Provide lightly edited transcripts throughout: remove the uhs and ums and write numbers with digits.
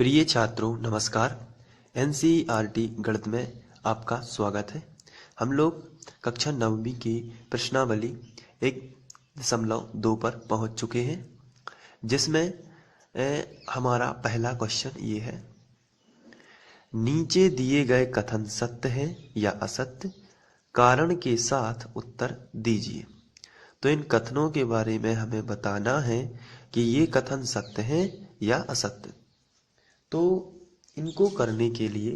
प्रिय छात्रों नमस्कार। एनसीईआरटी गणित में आपका स्वागत है। हम लोग कक्षा 9वीं की प्रश्नावली 1.2 पर पहुंच चुके हैं, जिसमें हमारा पहला क्वेश्चन ये है, नीचे दिए गए कथन सत्य है या असत्य, कारण के साथ उत्तर दीजिए। तो इन कथनों के बारे में हमें बताना है कि ये कथन सत्य है या असत्य। तो इनको करने के लिए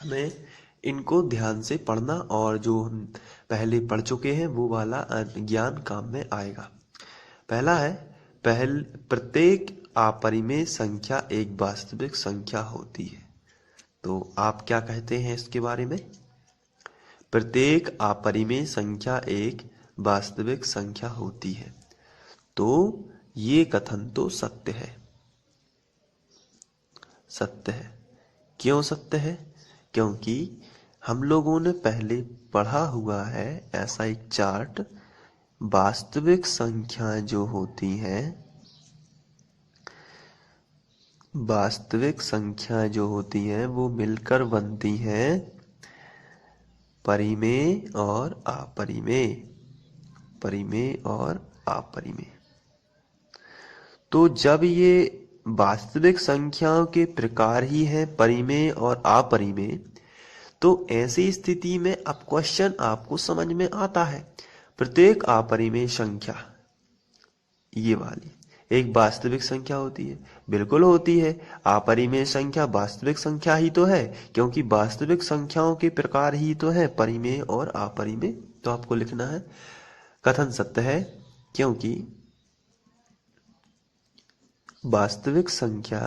हमें इनको ध्यान से पढ़ना और जो हम पहले पढ़ चुके हैं वो वाला ज्ञान काम में आएगा। पहला है, प्रत्येक अपरिमेय संख्या एक वास्तविक संख्या होती है। तो आप क्या कहते हैं इसके बारे में? प्रत्येक अपरिमेय संख्या एक वास्तविक संख्या होती है। तो ये कथन तो सत्य है। सत्य है। क्यों सत्य है? क्योंकि हम लोगों ने पहले पढ़ा हुआ है ऐसा एक चार्ट, वास्तविक संख्याएं जो होती हैं, वास्तविक संख्याएं जो होती हैं वो मिलकर बनती हैं परिमेय और अपरिमेय, परिमेय और अपरिमेय। तो जब ये वास्तविक संख्याओं के प्रकार ही हैं परिमेय और अपरिमेय, तो ऐसी स्थिति में अब क्वेश्चन आपको समझ में आता है। प्रत्येक अपरिमेय संख्या ये वाली एक वास्तविक संख्या होती है। बिल्कुल होती है। अपरिमेय संख्या वास्तविक संख्या ही तो है, क्योंकि वास्तविक संख्याओं के प्रकार ही तो है परिमेय और अपरिमेय। तो आपको लिखना है कथन सत्य है क्योंकि वास्तविक संख्या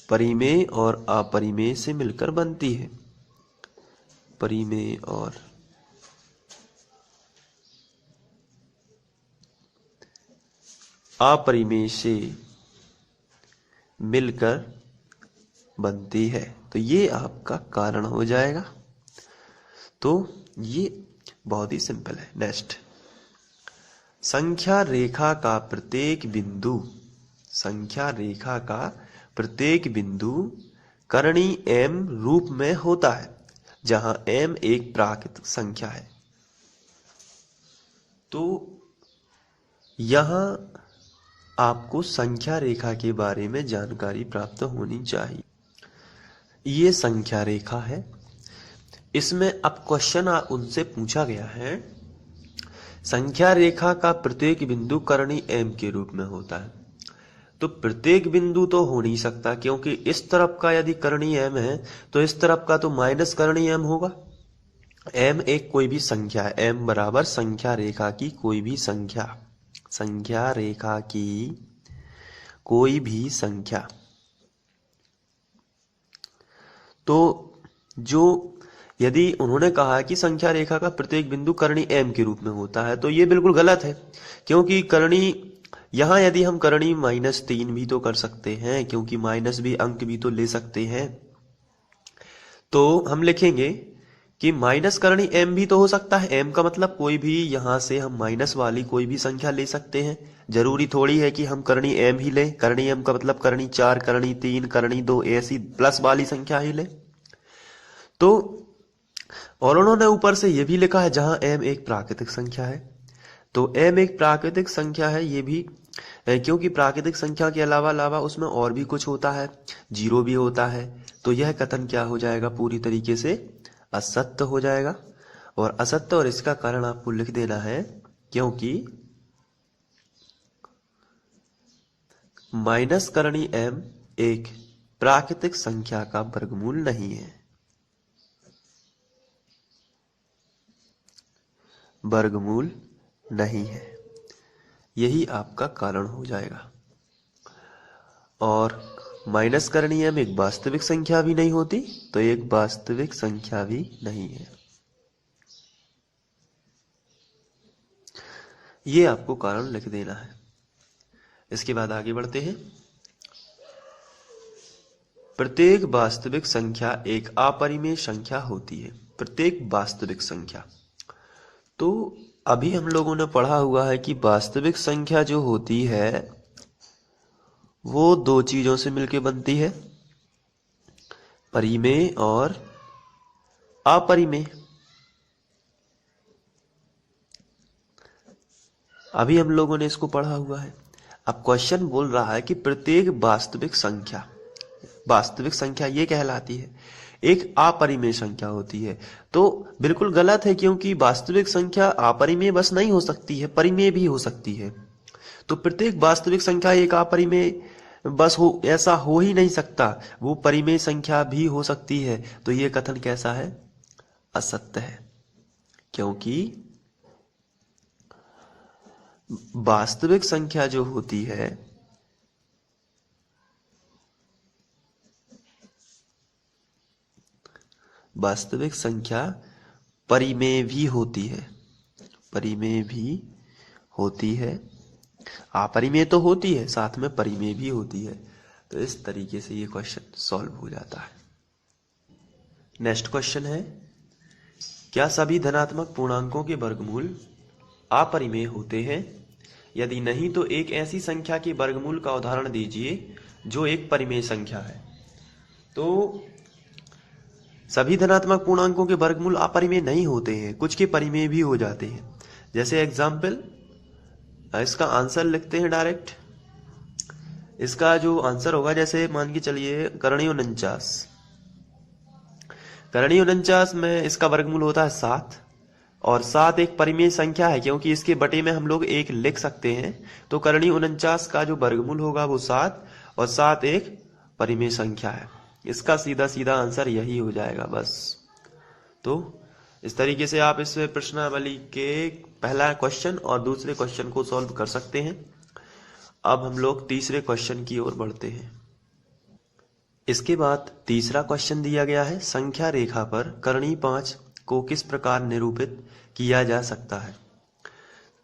परिमेय और अपरिमेय से मिलकर बनती है। परिमेय और अपरिमेय से मिलकर बनती है। तो ये आपका कारण हो जाएगा। तो ये बहुत ही सिंपल है। नेक्स्ट, संख्या रेखा का प्रत्येक बिंदु, संख्या रेखा का प्रत्येक बिंदु करणी m रूप में होता है, जहां m एक प्राकृतिक संख्या है। तो यहां आपको संख्या रेखा के बारे में जानकारी प्राप्त होनी चाहिए। ये संख्या रेखा है। इसमें अब क्वेश्चन उनसे पूछा गया है, संख्या रेखा का प्रत्येक बिंदु करणी m के रूप में होता है। तो प्रत्येक बिंदु तो हो नहीं सकता, क्योंकि इस तरफ का यदि करणी m है तो इस तरफ का तो माइनस करणी m होगा। m एक कोई भी संख्या है। m बराबर संख्या रेखा की कोई भी संख्या, संख्या रेखा की कोई भी संख्या। तो जो यदि उन्होंने कहा कि संख्या रेखा का प्रत्येक बिंदु करणी m के रूप में होता है, तो ये बिल्कुल गलत है। क्योंकि करणी यहां यदि हम करणी -3 भी तो कर सकते हैं, क्योंकि माइनस भी अंक भी तो ले सकते हैं। तो हम लिखेंगे कि माइनस करणी m भी तो हो सकता है। m का मतलब कोई भी, यहां से हम माइनस वाली कोई भी संख्या ले सकते हैं। जरूरी थोड़ी है कि हम करणी m ही लें। करणी m का मतलब करणी 4, करणी 3, करणी 2 ऐसी प्लस वाली संख्या ही लें। तो और उन्होंने ऊपर से यह भी लिखा है जहां m एक प्राकृतिक संख्या है। तो m एक प्राकृतिक संख्या है, ये भी क्योंकि प्राकृतिक संख्या के अलावा उसमें और भी कुछ होता है, जीरो भी होता है। तो यह कथन क्या हो जाएगा? पूरी तरीके से असत्य हो जाएगा। और असत्य, और इसका कारण आपको लिख देना है, क्योंकि माइनस करणी m एक प्राकृतिक संख्या का वर्गमूल नहीं है, वर्गमूल नहीं है। यही आपका कारण हो जाएगा। और माइनस करणी m एक वास्तविक संख्या भी नहीं होती, तो एक वास्तविक संख्या भी नहीं है। ये आपको कारण लिख देना है। इसके बाद आगे बढ़ते हैं। प्रत्येक वास्तविक संख्या एक अपरिमेय संख्या होती है। प्रत्येक वास्तविक संख्या, तो अभी हम लोगों ने पढ़ा हुआ है कि वास्तविक संख्या जो होती है वो दो चीजों से मिलकर बनती है, परिमेय और अपरिमेय। अभी हम लोगों ने इसको पढ़ा हुआ है। अब क्वेश्चन बोल रहा है कि प्रत्येक वास्तविक संख्या ये कहलाती है, एक अपरिमेय संख्या होती है। तो बिल्कुल गलत है, क्योंकि वास्तविक संख्या अपरिमेय बस नहीं हो सकती है, परिमेय भी हो सकती है। तो प्रत्येक वास्तविक संख्या एक अपरिमेय बस हो, ऐसा हो ही नहीं सकता, वो परिमेय संख्या भी हो सकती है। तो ये कथन कैसा है? असत्य है, क्योंकि वास्तविक संख्या जो होती है वास्तविक संख्या परिमेय भी होती है, परिमेय भी होती है, अपरिमेय तो होती है, साथ में परिमेय भी होती है। तो इस तरीके से ये क्वेश्चन सॉल्व हो जाता है। नेक्स्ट क्वेश्चन है, क्या सभी धनात्मक पूर्णांकों के वर्गमूल अपरिमेय होते हैं? यदि नहीं तो एक ऐसी संख्या के वर्गमूल का उदाहरण दीजिए जो एक परिमेय संख्या है। तो सभी धनात्मक पूर्णांकों के वर्गमूल अपरिमेय नहीं होते हैं, कुछ के परिमेय भी हो जाते हैं। जैसे एग्जाम्पल, इसका आंसर लिखते हैं डायरेक्ट। इसका जो आंसर होगा, जैसे मान के चलिए करणीय 49। करणीय 49 में इसका वर्गमूल होता है 7, और 7 एक परिमेय संख्या है, क्योंकि इसके बटे में हम लोग 1 लिख सकते हैं। तो करणीय 49 का जो वर्गमूल होगा वो 7, और 7 एक परिमेय संख्या है। इसका सीधा सीधा आंसर यही हो जाएगा बस। तो इस तरीके से आप इस प्रश्नावली के पहला क्वेश्चन और दूसरे क्वेश्चन को सॉल्व कर सकते हैं। अब हम लोग तीसरे क्वेश्चन की ओर बढ़ते हैं। इसके बाद तीसरा क्वेश्चन दिया गया है, संख्या रेखा पर करणीय 5 को किस प्रकार निरूपित किया जा सकता है?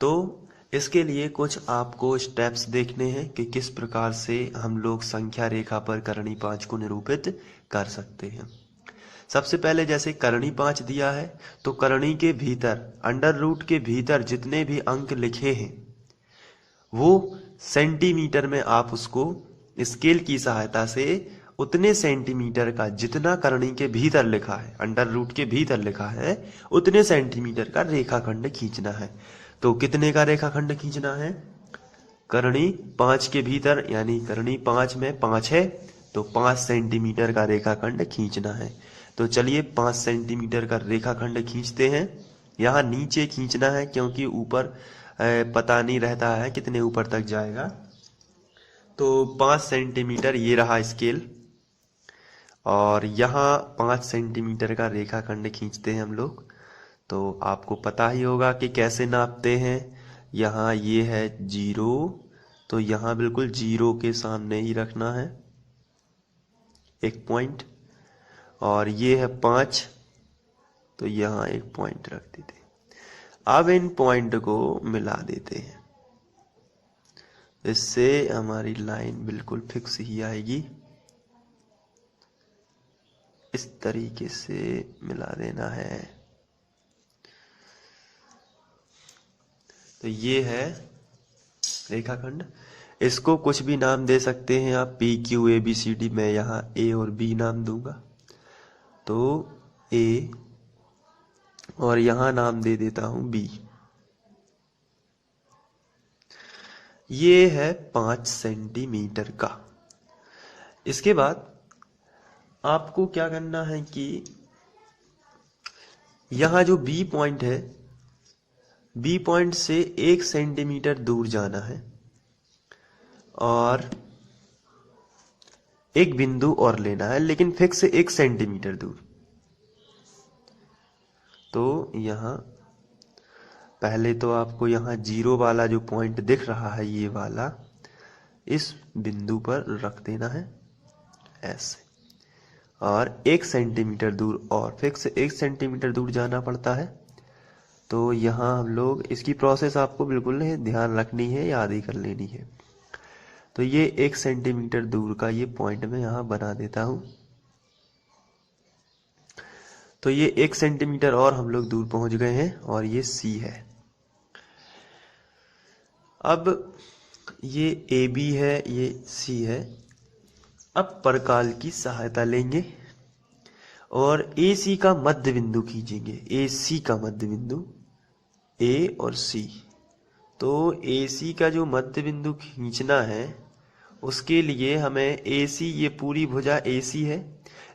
तो इसके लिए कुछ आपको स्टेप्स देखने हैं कि किस प्रकार से हम लोग संख्या रेखा पर करणीय 5 को निरूपित कर सकते हैं। सबसे पहले जैसे करणीय 5 दिया है, तो करणीय के भीतर, अंडर रूट के भीतर जितने भी अंक लिखे हैं वो सेंटीमीटर में आप उसको स्केल की सहायता से उतने सेंटीमीटर का, जितना करणीय के भीतर लिखा है, अंडर रूट के भीतर लिखा है, उतने सेंटीमीटर का रेखाखंड खींचना है। तो कितने का रेखाखंड खींचना है? करणीय 5 के भीतर, यानी करणीय 5 में 5 है, तो 5 सेंटीमीटर का रेखाखंड खींचना है। तो चलिए 5 सेंटीमीटर का रेखाखंड खींचते हैं। यहाँ नीचे खींचना है, क्योंकि ऊपर पता नहीं रहता है कितने ऊपर तक जाएगा। तो 5 सेंटीमीटर ये रहा स्केल, और यहाँ 5 सेंटीमीटर का रेखाखंड खींचते हैं हम लोग। तो आपको पता ही होगा कि कैसे नापते हैं। यहाँ ये है 0, तो यहाँ बिल्कुल 0 के सामने ही रखना है एक पॉइंट, और ये है 5, तो यहाँ एक पॉइंट रख देते हैं। अब इन पॉइंट को मिला देते हैं, इससे हमारी लाइन बिल्कुल फिक्स ही आएगी। इस तरीके से मिला देना है। तो ये है रेखाखंड। इसको कुछ भी नाम दे सकते हैं आप, PQABCD। मैं यहाँ A और B नाम दूंगा। तो A, और यहाँ नाम दे देता हूं B। ये है 5 सेंटीमीटर का। इसके बाद आपको क्या करना है कि यहाँ जो B पॉइंट है, B पॉइंट से 1 सेंटीमीटर दूर जाना है, और एक बिंदु और लेना है, लेकिन फिक्स 1 सेंटीमीटर दूर। तो यहाँ पहले तो आपको यहाँ 0 वाला जो पॉइंट दिख रहा है, ये वाला, इस बिंदु पर रख देना है ऐसे, और 1 सेंटीमीटर दूर, और फिक्स 1 सेंटीमीटर दूर जाना पड़ता है। तो यहाँ हम लोग, इसकी प्रोसेस आपको बिल्कुल ध्यान रखनी है, याद ही कर लेनी है। तो ये 1 सेंटीमीटर दूर का ये पॉइंट मैं यहाँ बना देता हूँ। तो ये 1 सेंटीमीटर और हम लोग दूर पहुंच गए हैं, और ये C है। अब ये ए बी है, ये सी है। अब परकाल की सहायता लेंगे और ए सी का मध्य बिंदु खींचेंगे। ए सी का मध्य बिंदु, ए और सी। तो ए सी का जो मध्य बिंदु खींचना है उसके लिए हमें ए सी, ये पूरी भुजा ए सी है,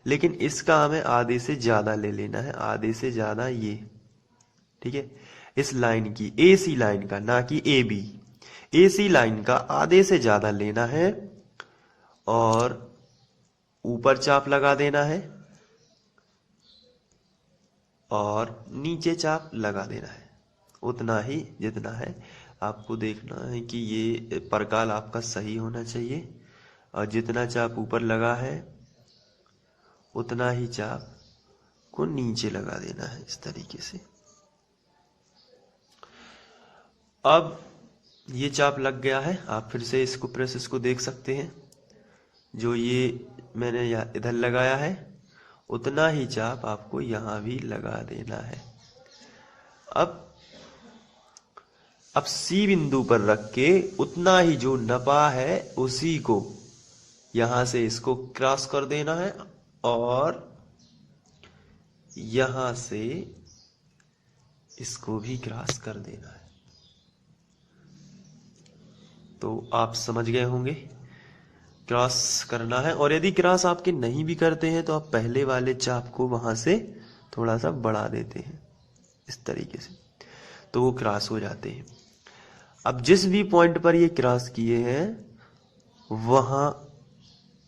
लेकिन इसका हमें आधे से ज्यादा ले लेना है, आधे से ज्यादा ये, ठीक है। इस लाइन की, ए सी लाइन का, ना कि A B, A C line का आधे से ज्यादा लेना है और ऊपर चाप लगा देना है और नीचे चाप लगा देना है, उतना ही जितना है। आपको देखना है कि ये परकाल आपका सही होना चाहिए और जितना चाप ऊपर लगा है उतना ही चाप को नीचे लगा देना है, इस तरीके से। अब ये चाप लग गया है। आप फिर से इसको प्रोसेस को देख सकते हैं। जो ये मैंने इधर लगाया है उतना ही चाप आपको यहां भी लगा देना है। अब सी बिंदु पर रख के उतना ही जो नपा है उसी को यहां से इसको क्रॉस कर देना है और यहां से इसको भी क्रॉस कर देना है। तो आप समझ गए होंगे क्रॉस करना है। और यदि क्रॉस आपके नहीं भी करते हैं तो आप पहले वाले चाप को वहां से थोड़ा सा बढ़ा देते हैं, इस तरीके से, तो वो क्रॉस हो जाते हैं। अब जिस भी पॉइंट पर ये क्रॉस किए हैं वहां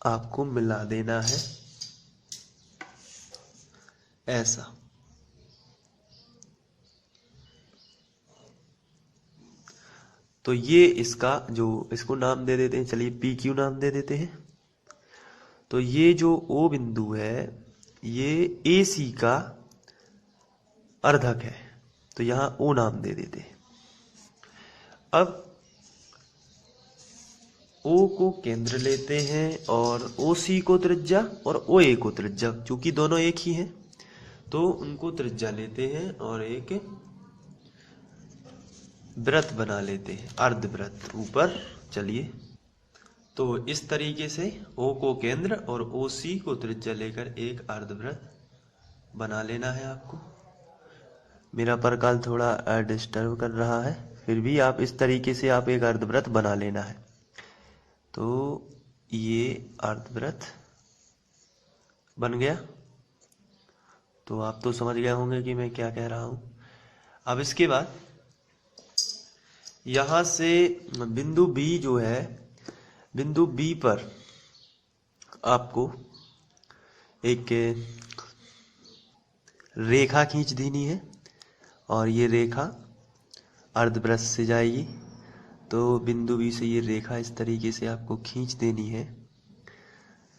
आपको मिला देना है, ऐसा। तो ये इसका जो, इसको नाम दे देते हैं, चलिए पी क्यू नाम दे देते हैं। तो ये जो ओ बिंदु है ये ए सी का अर्धक है, तो यहां ओ नाम दे देते हैं। अब ओ को केंद्र लेते हैं और ओ सी को त्रिज्या और ओ ए को त्रिज्या, चूंकि दोनों एक ही हैं तो उनको त्रिज्या लेते हैं और एक वृत्त बना लेते हैं, अर्धवृत्त ऊपर। चलिए, तो इस तरीके से ओ को केंद्र और ओ सी को त्रिज्या लेकर एक अर्धवृत्त बना लेना है आपको। मेरा परकाल थोड़ा डिस्टर्ब कर रहा है, फिर भी आप इस तरीके से आप एक अर्धवृत्त बना लेना है। तो ये अर्धवृत्त बन गया। तो आप तो समझ गए होंगे कि मैं क्या कह रहा हूं। अब इसके बाद यहां से बिंदु बी जो है, बिंदु बी पर आपको एक रेखा खींच देनी है और ये रेखा अर्धवृत्त से जाएगी। तो बिंदु बी से ये रेखा इस तरीके से आपको खींच देनी है।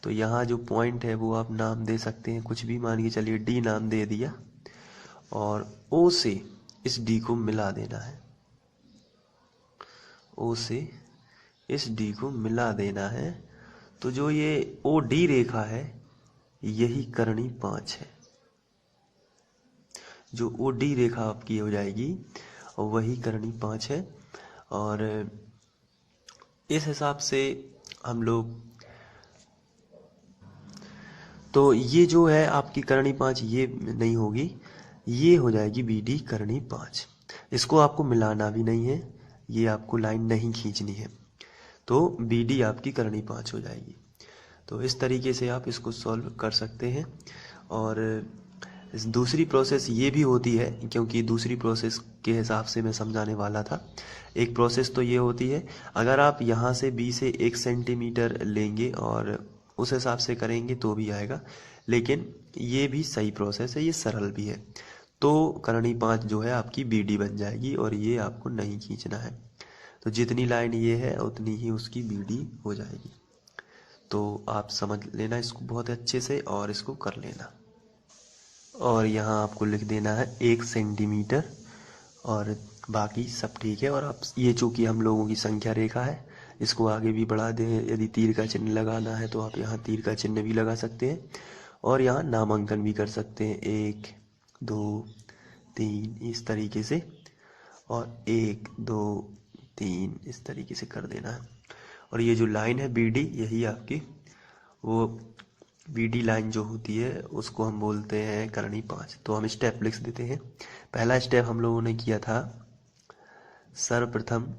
तो यहाँ जो पॉइंट है वो आप नाम दे सकते हैं, कुछ भी मान के चलिए, डी नाम दे दिया और ओ से इस डी को मिला देना है, ओ से इस डी को मिला देना है। तो जो ये ओ डी रेखा है यही करणी 5 है। जो ओ डी रेखा आपकी हो जाएगी और वही करणी 5 है। और इस हिसाब से हम लोग, तो ये जो है आपकी करणी 5 ये नहीं होगी, ये हो जाएगी बी डी करणी 5। इसको आपको मिलाना भी नहीं है, ये आपको लाइन नहीं खींचनी है, तो बी डी आपकी करणी 5 हो जाएगी। तो इस तरीके से आप इसको सॉल्व कर सकते हैं। और दूसरी प्रोसेस ये भी होती है, क्योंकि दूसरी प्रोसेस के हिसाब से मैं समझाने वाला था। एक प्रोसेस तो ये होती है, अगर आप यहाँ से बी से 1 सेंटीमीटर लेंगे और उस हिसाब से करेंगे तो भी आएगा, लेकिन ये भी सही प्रोसेस है, ये सरल भी है। तो करणी 5 जो है आपकी बी डी बन जाएगी और ये आपको नहीं खींचना है। तो जितनी लाइन ये है उतनी ही उसकी बी डी हो जाएगी। तो आप समझ लेना इसको बहुत अच्छे से और इसको कर लेना। और यहाँ आपको लिख देना है 1 सेंटीमीटर और बाकी सब ठीक है। और आप ये चूंकि हम लोगों की संख्या रेखा है, इसको आगे भी बढ़ा दें। यदि तीर का चिन्ह लगाना है तो आप यहाँ तीर का चिन्ह भी लगा सकते हैं और यहाँ नामांकन भी कर सकते हैं, 1 2 3 इस तरीके से। और 1 2 3 इस तरीके से कर देना है। और ये जो लाइन है BD, यही आपकी वो BD लाइन जो होती है उसको हम बोलते हैं करणी 5। तो हम स्टेप लिख देते हैं। पहला स्टेप हम लोगों ने किया था, सर्वप्रथम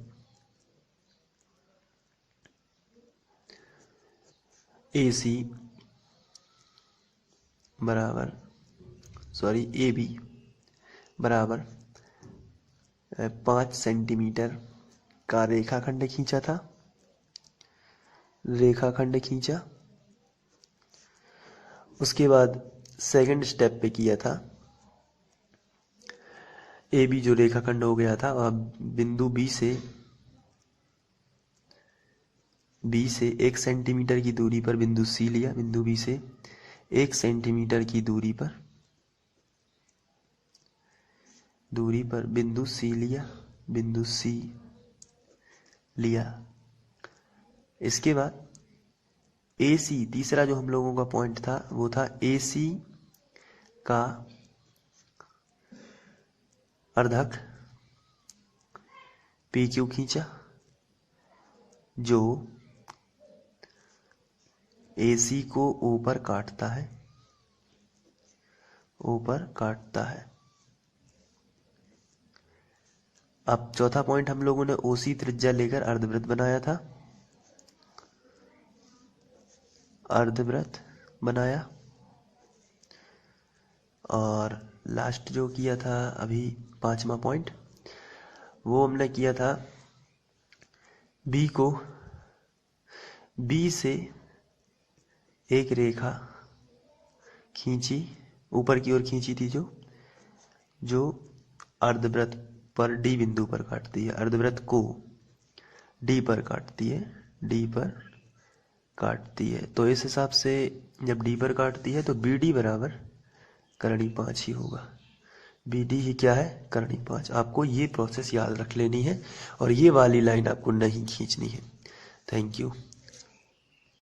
AC बराबर AB बराबर 5 सेंटीमीटर का रेखाखंड खींचा था, रेखाखंड खींचा। उसके बाद सेकंड स्टेप पे किया था, AB जो रेखाखंड हो गया था, अब बिंदु B से 1 सेंटीमीटर की दूरी पर बिंदु C लिया। बिंदु B से 1 सेंटीमीटर की दूरी पर बिंदु C लिया, बिंदु C लिया। इसके बाद AC, तीसरा जो हम लोगों का पॉइंट था वो था AC का अर्धक PQ खींचा, जो AC को ऊपर काटता है, ऊपर काटता है। अब चौथा पॉइंट हम लोगों ने OC त्रिज्या लेकर अर्धवृत्त बनाया था, अर्धवृत्त बनाया। और लास्ट जो किया था अभी 5वां पॉइंट, वो हमने किया था B से एक रेखा खींची, ऊपर की ओर खींची थी, जो अर्धवृत्त पर D बिंदु पर काटती है, अर्धवृत्त को D पर काटती है, D पर काटती है। तो इस हिसाब से जब D पर काटती है तो BD बराबर करणी 5 ही होगा। BD ही क्या है? करणी 5। आपको ये प्रोसेस याद रख लेनी है और ये वाली लाइन आपको नहीं खींचनी है। Thank you.